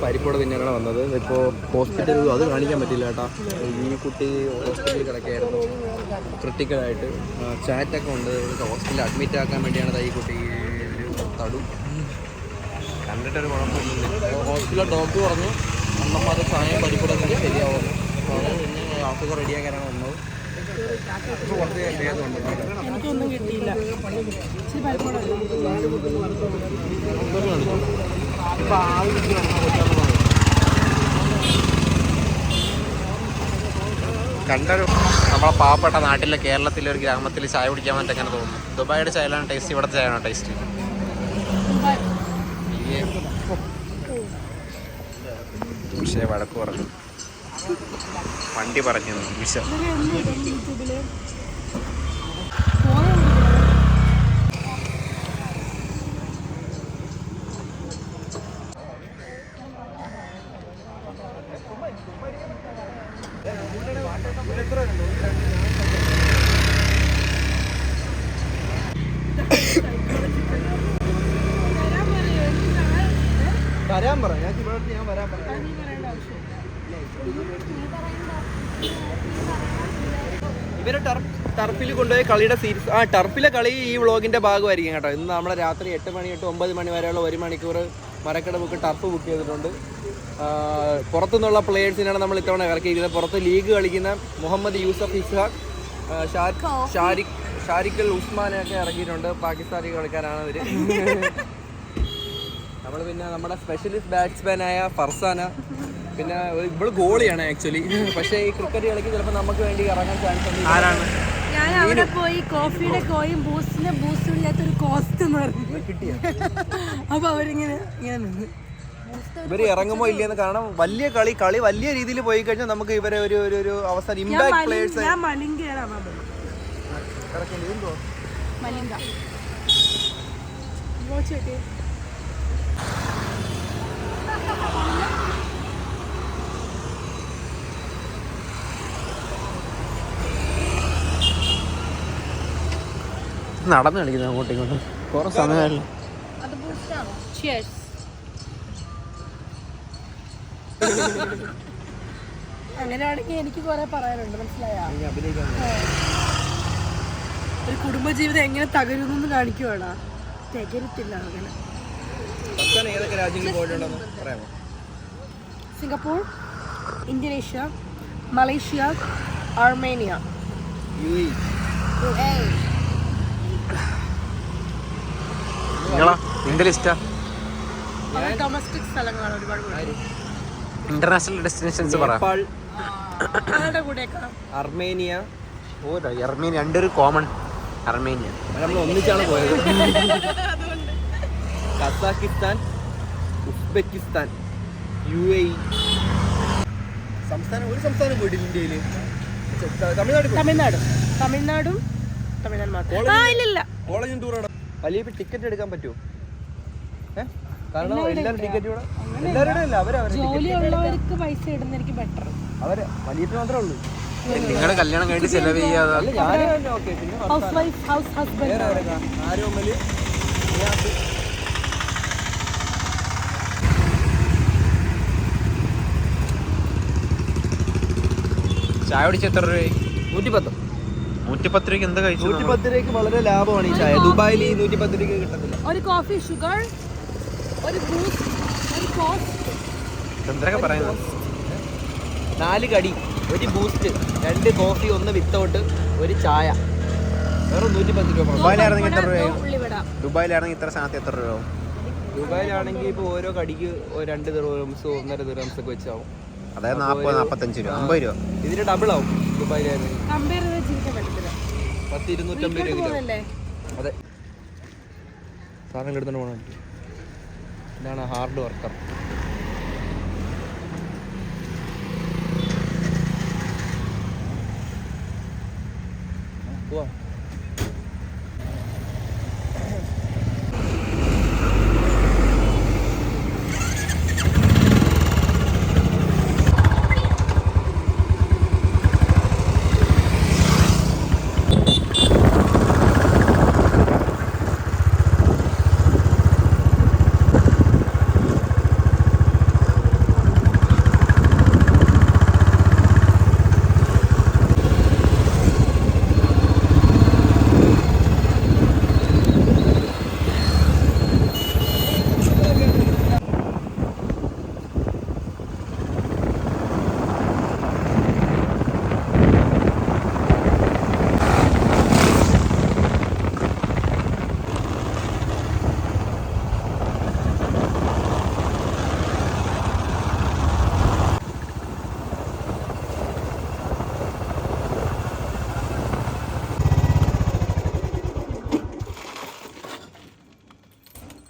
പരിപ്പോടെ തിന്നാനാണ് വന്നത്. ഇപ്പോൾ ഹോസ്പിറ്റലിൽ അത് കാണിക്കാൻ പറ്റില്ല കേട്ടോ. ഈ കുട്ടി ഹോസ്പിറ്റലിൽ കിടക്കുകയായിരുന്നു ക്രിട്ടിക്കലായിട്ട്. ചാറ്റൊക്കെ ഉണ്ട്. ഹോസ്പിറ്റലിൽ അഡ്മിറ്റ് ആക്കാൻ വേണ്ടിയാണ് ഈ കുട്ടി ഒരു തടു കണ്ടിട്ടൊരു കുഴപ്പമില്ല. ഹോസ്പിറ്റലിൽ ഡോക്ടർ പറഞ്ഞു അന്നമാരെ ചായം പരിപ്പോടെ തന്നെ ശരിയാവുന്നു. അപ്പോൾ അത് പിന്നെ അസുഖം റെഡിയാക്കാനാണ് വന്നത്. എനിക്കൊന്നും കിട്ടിയില്ല. കണ്ടൊരു നമ്മളെ പാവപ്പെട്ട നാട്ടിലെ കേരളത്തിലെ ഒരു ഗ്രാമത്തിൽ ചായ കുടിക്കാൻ വേണ്ടി എങ്ങനെ തോന്നുന്നു? ദുബായിയുടെ ചായയിലാണ് ടേസ്റ്റ്, ഇവിടുത്തെ ചായയാണോ ടേസ്റ്റ്? പക്ഷേ വഴക്ക് പറഞ്ഞു, വണ്ടി പറഞ്ഞു വിഷ. വരാൻ പറ, ഞാൻ വരാൻ പറ. ഇവരെ ടർഫിൽ കൊണ്ടുപോയി കളിയുടെ സീരീസ്, ടർഫിലെ കളി ഈ വ്ളോഗിന്റെ ഭാഗമായിരിക്കും കേട്ടോ. ഇന്ന് നമ്മളെ രാത്രി 8 മണി തൊട്ട് 9 മണി വരെയുള്ള 1 മണിക്കൂർ മരക്കട ബുക്ക് ടർഫ് ബുക്ക് ചെയ്തിട്ടുണ്ട്. പുറത്തുനിന്നുള്ള പ്ലേയേഴ്സിനാണ് നമ്മൾ ഇത്തവണ ഇറക്കിയിരിക്കുന്നത്. പുറത്ത് ലീഗ് കളിക്കുന്ന മുഹമ്മദ് യൂസഫ് ഇസ്ഹാഖ്, ഷാരിഖൽ ഉസ്മാനെയൊക്കെ ഇറക്കിയിട്ടുണ്ട്. പാകിസ്ഥാനി കളിക്കാരാണ് ഇവർ. നമ്മൾ പിന്നെ നമ്മുടെ സ്പെഷ്യലിസ്റ്റ് ബാറ്റ്സ്മാനായ ഫർസാന, പിന്നെ ഇവള് ഗോളിയാണ് ആക്ച്വലി. പക്ഷേ ഈ ക്രിക്കറ്റ് കളിക്ക് ചിലപ്പോൾ നമുക്ക് വേണ്ടി ഇറങ്ങാൻ ചാൻസ് ഉണ്ട്. ആരാണ്? ഞാൻ അവിടെ പോയി കോഫിയുടെ കോയും ബൂസ്റ്റും ഇല്ലാത്തൊരു കോസ്റ്റ് എന്ന് പറഞ്ഞു കിട്ടിയ. അപ്പൊ അവരിങ്ങനെ ഇവര് ഇറങ്ങുമോ ഇല്ലെന്ന്. കാരണം വലിയ കളി വലിയ രീതിയിൽ പോയി കഴിഞ്ഞാൽ നമുക്ക് ഇവരെ ഒരു അവസരം ഇമ്പാക്ട് പ്ലേയേഴ്സ്. നടന്നു കളിക്കുന്നത് അങ്ങോട്ടും ഇങ്ങോട്ടും കുറെ സമയമല്ല. അങ്ങനെയാണെങ്കിൽ എനിക്ക് കുറെ പറയാനുണ്ട്, മനസ്സിലായോ? ഒരു കുടുംബജീവിതം എങ്ങനെ തകരുന്നു കാണിക്കുവാണ്. തികരത്തില്ല. അങ്ങനെ Singapore, Indonesia, Malaysia, Armenia, domestic സ്ഥലങ്ങളാണ് ഒരുപാട്. ഇന്റർനാഷണൽ ഡെസ്റ്റിനേഷൻസ് പറ. അർമേനിയ, രണ്ടൊരു കോമൺ. അർമേനിയ നമ്മൾ ഒന്നിച്ചാണ് പോയത്. Kazakhstan, Uzbekistan, UAE. ഒരു സംസ്ഥാനം പോയിട്ടില്ല ഇന്ത്യയില്. തമിഴ്നാടും കോളേജും ടൂറാണ്. വലിയ ടിക്കറ്റ് എടുക്കാൻ പറ്റുമോ? കാരണം എല്ലാവരും ടിക്കറ്റ് എല്ലാവരുടെ അല്ല, ജോലിയുള്ളവർക്ക് പൈസ ഇടുന്നതായിരിക്കും ബെറ്റർ. അവര് വലിയിട്ട് മാത്രമേ ഉള്ളൂ. നിങ്ങളുടെ കല്യാണം കഴിഞ്ഞ് ചെലവ് ചെയ്യാതെ ചായ കുടിച്ച് എത്ര രൂപയായി? 110. 110 രൂപയ്ക്ക് എന്താ കഴിച്ചു? 110 രൂപയ്ക്ക് വളരെ ലാഭമാണ് ഈ ചായ. ദുബായിൽ ഈ 110 രൂപയ്ക്ക് കിട്ടത്തില്ല. ഒരു കോഫി, ഷുഗർ, ഒരു ബൂസ്റ്റ്, ഒരു കോസ്റ്റ്. എന്തൊക്കെ പറയുന്നത്? 4 കടി, 1 ബൂസ്റ്റ്, 2 കോഫി, 1 വിത്തൗട്ട്, 1 ചായ. വേറെ 110 രൂപ. ദുബായിലാണെങ്കിൽ എത്ര രൂപയാവും? ദുബായിലാണെങ്കിൽ ഇത്ര സാധനത്തിന് എത്ര രൂപയാവും? ദുബായിലാണെങ്കിൽ ഇപ്പോൾ ഓരോ കടിക്ക് 2 ദിർഹംസ് 1.5 ദിർഹംസ് ഒക്കെ വെച്ചാവും. അതായത് 40-45 രൂപ, 50 രൂപ. ഇതിന് ഡബിൾ ആവും ദുബായിലായിരുന്നു. 10-250 രൂപ. അതെ, സാധനങ്ങൾ എടുത്തോണ്ട് പോകണം. ഇതാണ് ഹാർഡ് വർക്കർ. പോവാം.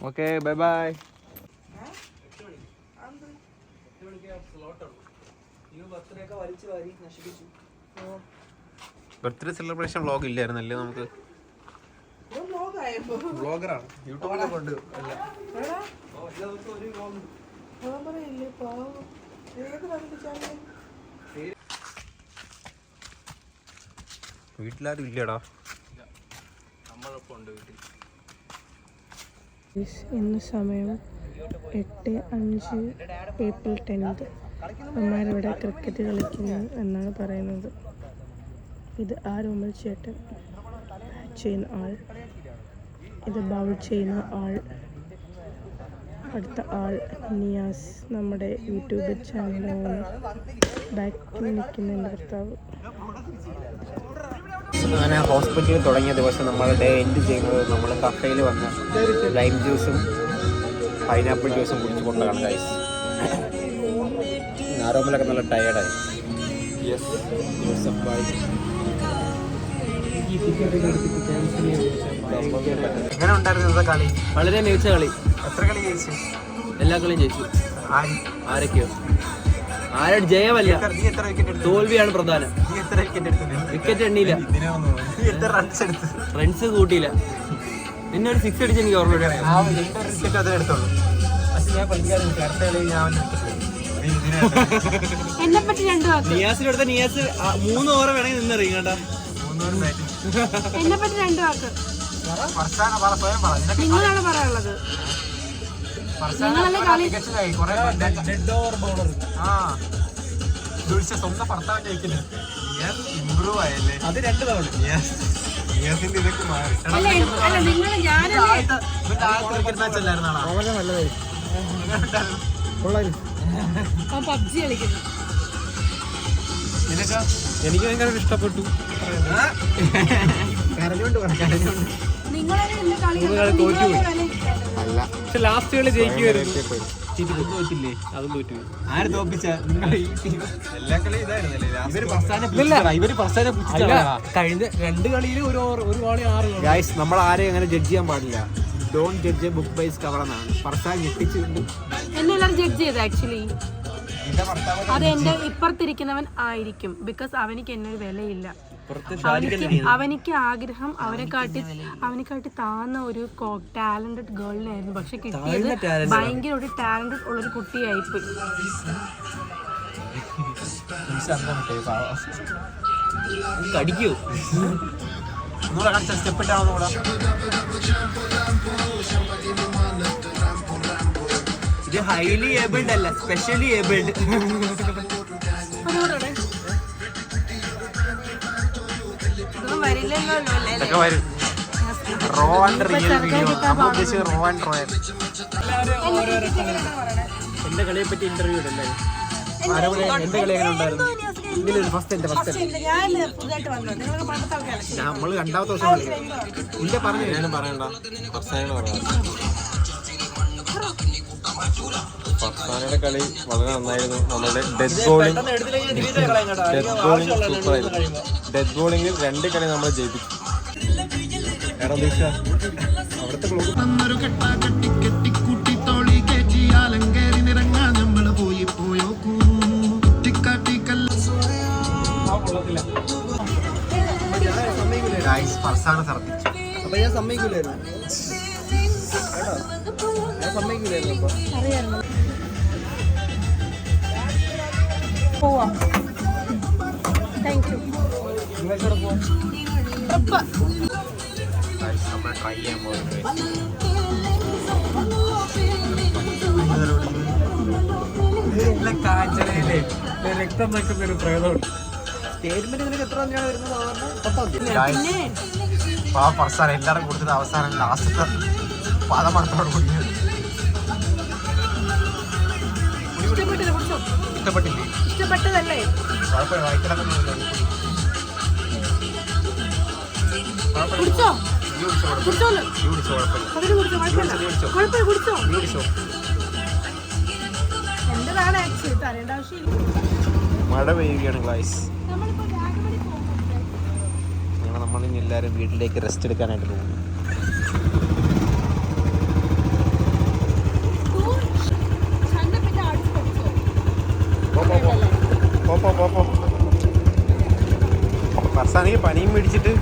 Okay bye bye. Birthday celebration vlog ഇല്ലായിരുന്നല്ലേ നമുക്ക്? വ്ളോഗറാണ്, യൂട്യൂബിലൊക്കെ ഉണ്ട്. വീട്ടിലാരും ഇല്ലടാ, നമ്മളൊപ്പം ഉണ്ട് വീട്ടിൽ. ഇന്ന് സമയം 8:05, ഏപ്രിൽ 10. അമ്മമാരിവിടെ ക്രിക്കറ്റ് കളിക്കുന്നു എന്നാണ് പറയുന്നത്. ഇത് ആ റൂമിൽ ചേട്ടൻ ബാറ്റ് ചെയ്യുന്ന ആൾ, ഇത് ബൗൾ ചെയ്യുന്ന ആൾ, അടുത്ത ആൾ നിയാസ്, നമ്മുടെ യൂട്യൂബ് ചാനലാണ്. ബാക്കിൽ നിൽക്കുന്ന എൻ്റെ ഭർത്താവ്. അങ്ങനെ ഹോസ്പിറ്റലിൽ തുടങ്ങിയ ദിവസം നമ്മൾ ഡേ എൻഡ് ചെയ്യുന്നത് നമ്മൾ കഫേയിൽ വന്ന് ലൈം ജ്യൂസും പൈനാപ്പിൾ ജ്യൂസും കുടിച്ച് കൊണ്ടാണ് ഗൈസ്. ആരോമലൊക്കെ നല്ല ടയേർഡായി. എങ്ങനെ ഉണ്ടായിരുന്നു കളി? വളരെ മികച്ച കളി. എത്ര കളി ജയിച്ചു? എല്ലാ കളിയും ജയിച്ചു. ആരൊക്കെയോ? ആരും ജയമല്ല, തോൽവിയാണ് പ്രധാനം. വിക്കറ്റ് എണ്ണിയില്ല, റൺസ് കൂട്ടിയില്ല. നിന്നെ ഒരു 6 അടിച്ച് എനിക്ക് ഓർമ്മ. നിയാസിലെടുത്ത നിയാസ് 3 ഓവർ വേണമെങ്കിൽ നിന്നറിയും കേട്ടാ. എന്നെ പറ്റി 2 വാക്ക് നിങ്ങളാണ് പറയാനുള്ളത്. നിങ്ങളല്ലേ കളി സ്വന്തം ഭർത്താവ് ജയിക്കുന്നത് ഇമ്പ്രൂവ് ആയല്ലേ? അത് 2 തവണ ഇതൊക്കെ മാറി. പബ്ജി കളിക്കുന്നു. എനിക്ക് ഭയങ്കര ഇഷ്ടപ്പെട്ടു. പക്ഷെ ലാസ്റ്റ് കളി ജയിക്കുമായിരുന്നു. അതും തോറ്റു. ആര് തോപ്പിച്ച? കഴിഞ്ഞ 2 കളിയിൽ ഒരു കളി 6. ഗൈസ്, നമ്മൾ ആരെയും അങ്ങനെ ജഡ്ജ് ചെയ്യാൻ പാടില്ല. Don't judge a book by cover എന്നാണ് ഫർസാൻ ഞെട്ടിച്ചുകൊണ്ട് എന്നെ എല്ലാവരും ജഡ്ജ് ചെയ്ത്. ആക്ച്വലി അത് എന്റെ ഇപ്പുറത്തിരിക്കുന്നവൻ ആയിരിക്കും. ബിക്കോസ് അവനിക്ക് എന്നൊരു വിലയില്ല. അവനിക്ക് ആഗ്രഹം അവനെക്കാട്ടി താന്ന ഒരു ടാലന്റഡ് ഗേളിനായിരുന്നു. പക്ഷെ കിട്ടിയത് ഭയങ്കര ഒരു ടാലന്റഡ് ഉള്ളൊരു കുട്ടിയായിപ്പോയി. കടിക്കൂ. ഇത് ഹൈലി ഏബിൾഡ് അല്ല, സ്പെഷ്യലി ഏബിൾഡ്. എന്റെ കളിയെ പറ്റി ഇന്റർവ്യൂ ഇടല്ലേ? എന്റെ കളി എങ്ങനെ ഉണ്ടായിരുന്നു? നമ്മള് 2ാമത്തെ ദിവസം കളി നിന്റെ പറഞ്ഞു. ഞാനും പറയണ്ട, ഫർസാനയുടെ കളി വളരെ നന്നായിരുന്നു. നമ്മുടെ ഡെത്ത് ബോളിംഗ് സൂപ്പറായിരുന്നു. ഡെത്ത് ബോളിംഗിൽ 2 കളി നമ്മൾ ജയിപ്പിച്ചു. അവിടുത്തെ ഫർസാന ഛർദ്ദിച്ചു. അപ്പൊ ഞാൻ സമ്മതിക്കൂലായിരുന്നു. പോവാം. Thank you. നമ്മൾ ട്രൈ ചെയ്യാൻ പോകുന്നത് രക്തം വെക്കുന്ന ഒരു പ്രേതമുണ്ട്. സ്റ്റേറ്റ്മെന്റ് നിനക്ക് എത്ര തന്നെയാണ് വരുന്നത്? ഫർസാൻ എല്ലാവരും കൊടുത്തത് അവസാനം ലാസ്റ്റത്തെ പാദമർത്തോട് കുടിക്കുന്നത്. ഇഷ്ടപ്പെട്ടില്ലേ? ഇഷ്ടപ്പെട്ടതല്ലേ? കുഴപ്പമില്ല, വായിക്കിടക്കൊന്നുമില്ല. കുടിച്ചോ? മഴ പെയ്യുകയാണ് ഗൈസ്. നമ്മളിനി എല്ലാവരും വീട്ടിലേക്ക് റെസ്റ്റ് എടുക്കാനായിട്ട് പോകുന്നു. ഫർസാനെങ്കിൽ പനിയും മേടിച്ചിട്ട്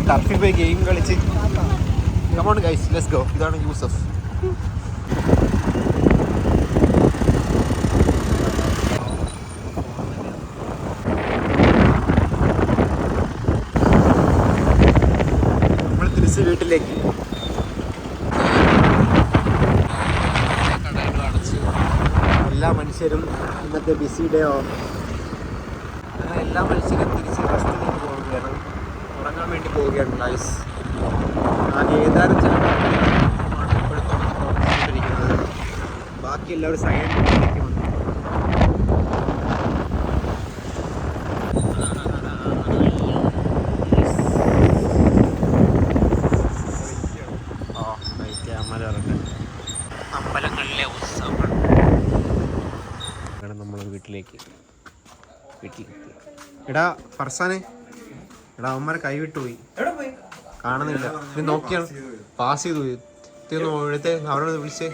ടർഫിൽ പോയി ഗെയിം കളിച്ച്. Come on guys, let's go. ഇതാണ് യൂസഫ്. നമ്മൾ തിരിച്ച് വീട്ടിലേക്ക്. എല്ലാ മനുഷ്യരും ഇന്നത്തെ ബിസി ഡേ ഓഫ്. അങ്ങനെ എല്ലാ മനുഷ്യരും തിരിച്ച് റെസ്റ്റിലേക്ക് പോവുകയാണ്, ഉറങ്ങാൻ വേണ്ടി പോവുകയാണ് ഗൈസ്. ആകെ ഏതാനും ചില മാത്രമാണ് ഇപ്പോഴും പ്രവർത്തിച്ചുകൊണ്ടിരിക്കുന്നത്. ബാക്കി എല്ലാവരും സൈലന്റിലേക്ക് വന്നു. അമ്പലങ്ങളിലെ ഉത്സവങ്ങൾ. നമ്മൾ വീട്ടിലെത്തി. എടാ ഫർസാനെ, എടാ അവന്മാരെ കൈവിട്ടുപോയി, കാണുന്നില്ല. ഇത് നോക്കിയാണ് പാസ് ചെയ്തു പോയി. ഇവിടുത്തെ അവരോട് വിളിച്ചേ.